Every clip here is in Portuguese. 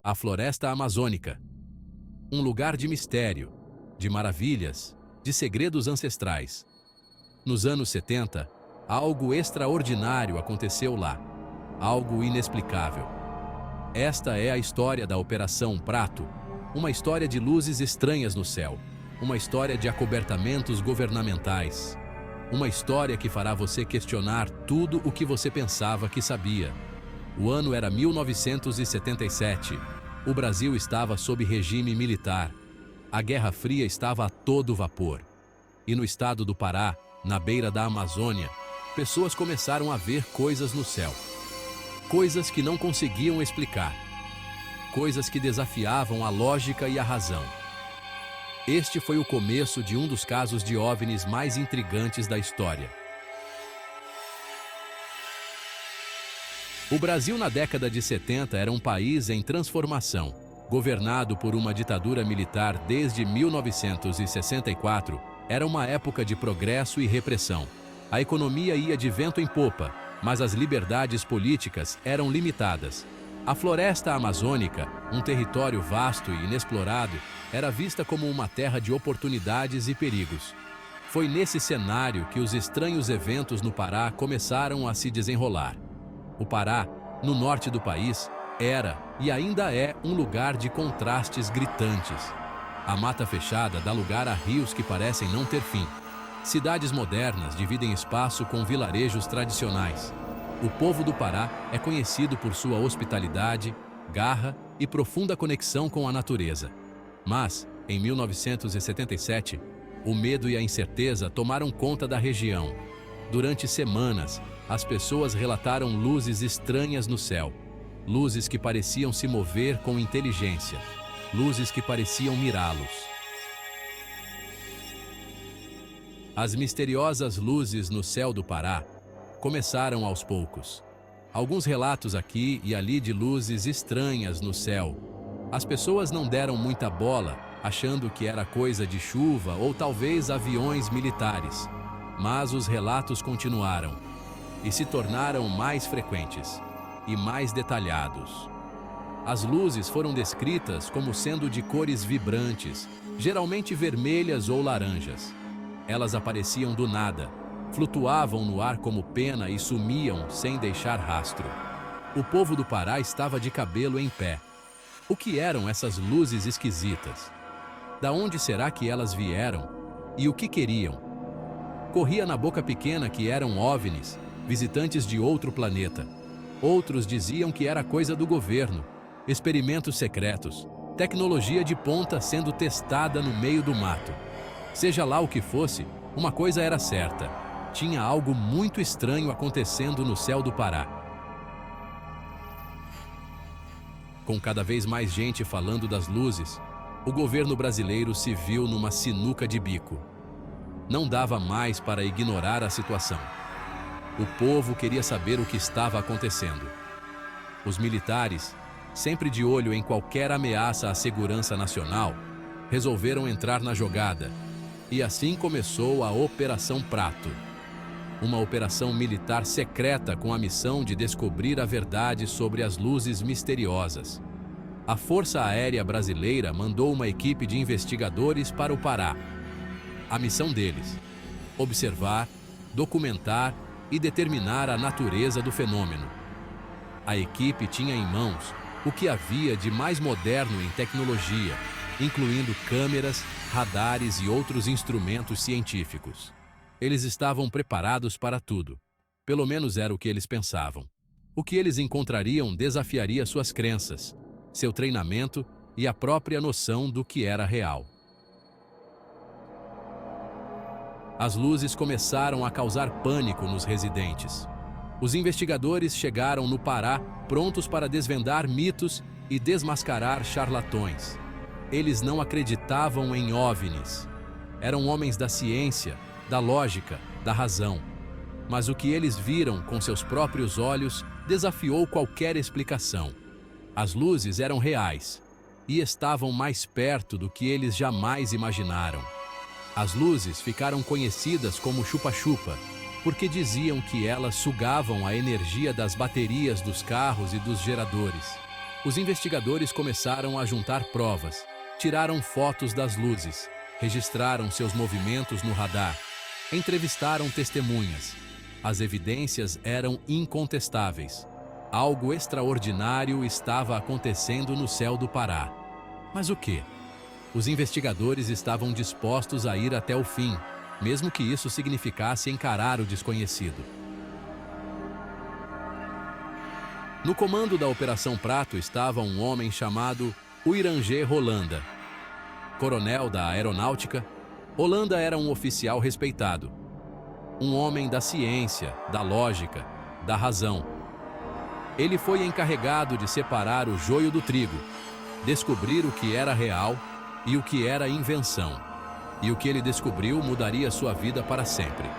A floresta amazônica. Um lugar de mistério, de maravilhas, de segredos ancestrais. Nos anos 70, algo extraordinário aconteceu lá. Algo inexplicável. Esta é a história da Operação Prato, uma história de luzes estranhas no céu, uma história de acobertamentos governamentais, uma história que fará você questionar tudo o que você pensava que sabia. O ano era 1977. O Brasil estava sob regime militar. A Guerra Fria estava a todo vapor. E no estado do Pará, na beira da Amazônia, pessoas começaram a ver coisas no céu. Coisas que não conseguiam explicar. Coisas que desafiavam a lógica e a razão. Este foi o começo de um dos casos de OVNIs mais intrigantes da história. O Brasil na década de 70 era um país em transformação, governado por uma ditadura militar desde 1964. Era uma época de progresso e repressão. A economia ia de vento em popa, mas as liberdades políticas eram limitadas. A floresta amazônica, um território vasto e inexplorado, era vista como uma terra de oportunidades e perigos. Foi nesse cenário que os estranhos eventos no Pará começaram a se desenrolar. O Pará, no norte do país, era e ainda é um lugar de contrastes gritantes. A mata fechada dá lugar a rios que parecem não ter fim. Cidades modernas dividem espaço com vilarejos tradicionais. O povo do Pará é conhecido por sua hospitalidade, garra e profunda conexão com a natureza. Mas, em 1977, o medo e a incerteza tomaram conta da região. Durante semanas, as pessoas relataram luzes estranhas no céu. Luzes que pareciam se mover com inteligência. Luzes que pareciam mirá-los. As misteriosas luzes no céu do Pará começaram aos poucos. Alguns relatos aqui e ali de luzes estranhas no céu. As pessoas não deram muita bola, achando que era coisa de chuva ou talvez aviões militares. Mas os relatos continuaram e se tornaram mais frequentes e mais detalhados. As luzes foram descritas como sendo de cores vibrantes, geralmente vermelhas ou laranjas. Elas apareciam do nada, flutuavam no ar como pena e sumiam sem deixar rastro. O povo do Pará estava de cabelo em pé. O que eram essas luzes esquisitas? Da onde será que elas vieram? E o que queriam? Corria na boca pequena que eram OVNIs, visitantes de outro planeta. Outros diziam que era coisa do governo, experimentos secretos, tecnologia de ponta sendo testada no meio do mato. Seja lá o que fosse, uma coisa era certa: tinha algo muito estranho acontecendo no céu do Pará. Com cada vez mais gente falando das luzes, o governo brasileiro se viu numa sinuca de bico. Não dava mais para ignorar a situação. O povo queria saber o que estava acontecendo. Os militares, sempre de olho em qualquer ameaça à segurança nacional, resolveram entrar na jogada. E assim começou a Operação Prato. Uma operação militar secreta com a missão de descobrir a verdade sobre as luzes misteriosas. A Força Aérea Brasileira mandou uma equipe de investigadores para o Pará. A missão deles: observar, documentar e determinar a natureza do fenômeno. A equipe tinha em mãos o que havia de mais moderno em tecnologia, incluindo câmeras, radares e outros instrumentos científicos. Eles estavam preparados para tudo. Pelo menos era o que eles pensavam. O que eles encontrariam desafiaria suas crenças, seu treinamento e a própria noção do que era real. As luzes começaram a causar pânico nos residentes. Os investigadores chegaram no Pará prontos para desvendar mitos e desmascarar charlatões. Eles não acreditavam em OVNIs. Eram homens da ciência, da lógica, da razão. Mas o que eles viram com seus próprios olhos desafiou qualquer explicação. As luzes eram reais e estavam mais perto do que eles jamais imaginaram. As luzes ficaram conhecidas como chupa-chupa, porque diziam que elas sugavam a energia das baterias dos carros e dos geradores. Os investigadores começaram a juntar provas, tiraram fotos das luzes, registraram seus movimentos no radar, entrevistaram testemunhas. As evidências eram incontestáveis. Algo extraordinário estava acontecendo no céu do Pará. Mas o quê? Os investigadores estavam dispostos a ir até o fim, mesmo que isso significasse encarar o desconhecido. No comando da Operação Prato estava um homem chamado Uirangê Rolanda. Coronel da Aeronáutica, Rolanda era um oficial respeitado. Um homem da ciência, da lógica, da razão. Ele foi encarregado de separar o joio do trigo, descobrir o que era real e o que era invenção. E o que ele descobriu mudaria sua vida para sempre.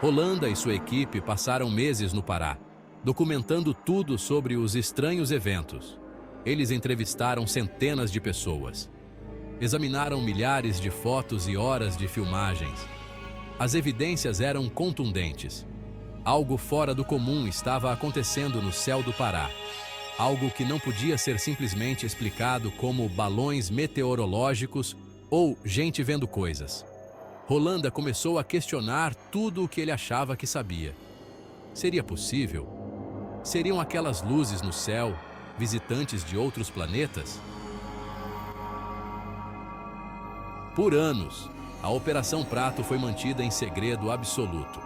Rolanda e sua equipe passaram meses no Pará, documentando tudo sobre os estranhos eventos. Eles entrevistaram centenas de pessoas. Examinaram milhares de fotos e horas de filmagens. As evidências eram contundentes. Algo fora do comum estava acontecendo no céu do Pará. Algo que não podia ser simplesmente explicado como balões meteorológicos ou gente vendo coisas. Rolanda começou a questionar tudo o que ele achava que sabia. Seria possível? Seriam aquelas luzes no céu visitantes de outros planetas? Por anos, a Operação Prato foi mantida em segredo absoluto.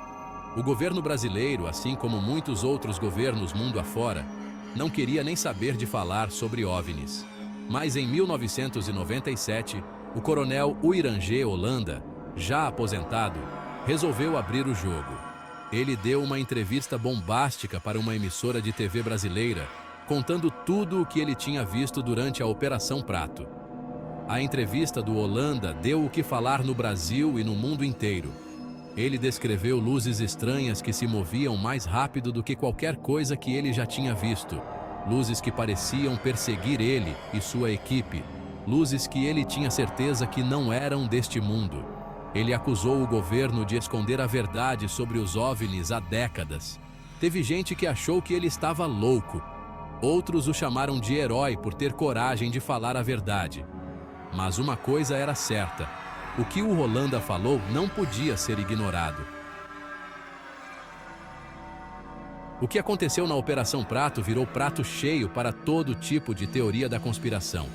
O governo brasileiro, assim como muitos outros governos mundo afora, não queria nem saber de falar sobre OVNIs. Mas em 1997, o coronel Uirangê Rolanda, já aposentado, resolveu abrir o jogo. Ele deu uma entrevista bombástica para uma emissora de TV brasileira, contando tudo o que ele tinha visto durante a Operação Prato. A entrevista do Rolanda deu o que falar no Brasil e no mundo inteiro. Ele descreveu luzes estranhas que se moviam mais rápido do que qualquer coisa que ele já tinha visto. Luzes que pareciam perseguir ele e sua equipe. Luzes que ele tinha certeza que não eram deste mundo. Ele acusou o governo de esconder a verdade sobre os OVNIs há décadas. Teve gente que achou que ele estava louco. Outros o chamaram de herói por ter coragem de falar a verdade. Mas uma coisa era certa: o que o Rolanda falou não podia ser ignorado. O que aconteceu na Operação Prato virou prato cheio para todo tipo de teoria da conspiração.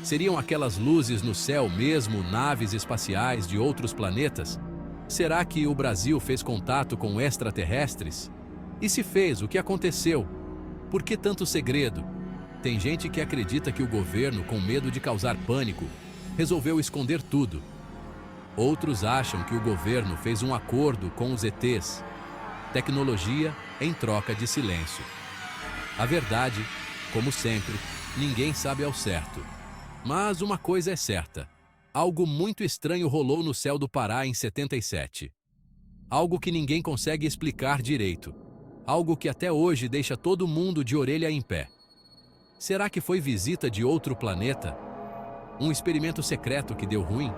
Seriam aquelas luzes no céu mesmo naves espaciais de outros planetas? Será que o Brasil fez contato com extraterrestres? E se fez, o que aconteceu? Por que tanto segredo? Tem gente que acredita que o governo, com medo de causar pânico, resolveu esconder tudo. Outros acham que o governo fez um acordo com os ETs. Tecnologia em troca de silêncio. A verdade, como sempre, ninguém sabe ao certo. Mas uma coisa é certa: algo muito estranho rolou no céu do Pará em 77. Algo que ninguém consegue explicar direito. Algo que até hoje deixa todo mundo de orelha em pé. Será que foi visita de outro planeta? Um experimento secreto que deu ruim?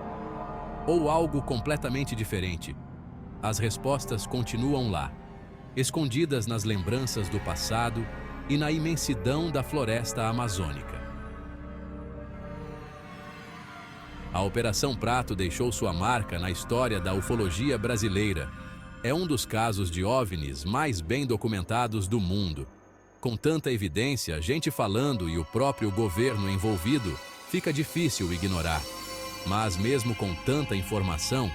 Ou algo completamente diferente? As respostas continuam lá, escondidas nas lembranças do passado e na imensidão da floresta amazônica. A Operação Prato deixou sua marca na história da ufologia brasileira. É um dos casos de OVNIs mais bem documentados do mundo. Com tanta evidência, gente falando e o próprio governo envolvido, fica difícil ignorar. Mas mesmo com tanta informação,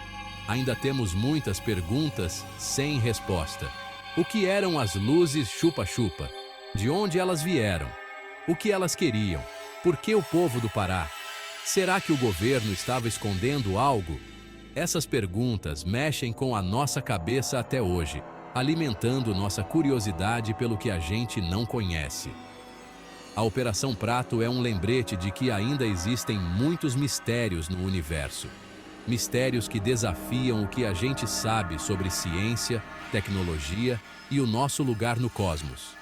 ainda temos muitas perguntas sem resposta. O que eram as luzes chupa-chupa? De onde elas vieram? O que elas queriam? Por que o povo do Pará? Será que o governo estava escondendo algo? Essas perguntas mexem com a nossa cabeça até hoje, alimentando nossa curiosidade pelo que a gente não conhece. A Operação Prato é um lembrete de que ainda existem muitos mistérios no universo. Mistérios que desafiam o que a gente sabe sobre ciência, tecnologia e o nosso lugar no cosmos.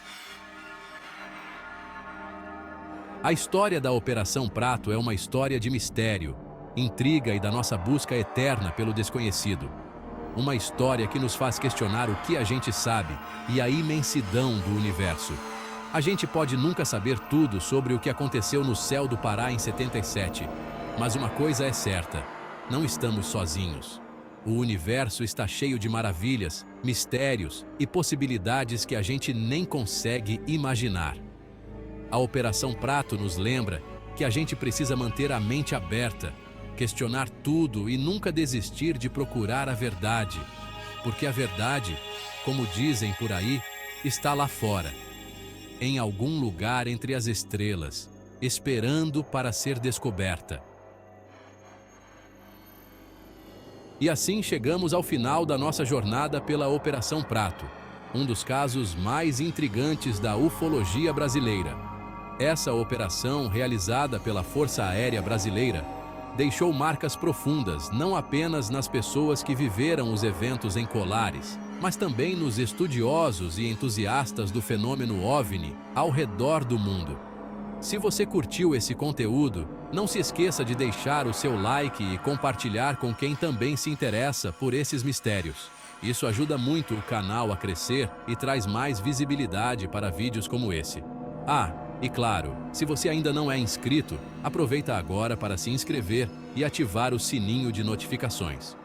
A história da Operação Prato é uma história de mistério, intriga e da nossa busca eterna pelo desconhecido. Uma história que nos faz questionar o que a gente sabe e a imensidão do universo. A gente pode nunca saber tudo sobre o que aconteceu no céu do Pará em 77, mas uma coisa é certa: não estamos sozinhos. O universo está cheio de maravilhas, mistérios e possibilidades que a gente nem consegue imaginar. A Operação Prato nos lembra que a gente precisa manter a mente aberta, questionar tudo e nunca desistir de procurar a verdade, porque a verdade, como dizem por aí, está lá fora, em algum lugar entre as estrelas, esperando para ser descoberta. E assim chegamos ao final da nossa jornada pela Operação Prato, um dos casos mais intrigantes da ufologia brasileira. Essa operação, realizada pela Força Aérea Brasileira, deixou marcas profundas não apenas nas pessoas que viveram os eventos em Colares, mas também nos estudiosos e entusiastas do fenômeno OVNI ao redor do mundo. Se você curtiu esse conteúdo, não se esqueça de deixar o seu like e compartilhar com quem também se interessa por esses mistérios. Isso ajuda muito o canal a crescer e traz mais visibilidade para vídeos como esse. E claro, se você ainda não é inscrito, aproveita agora para se inscrever e ativar o sininho de notificações.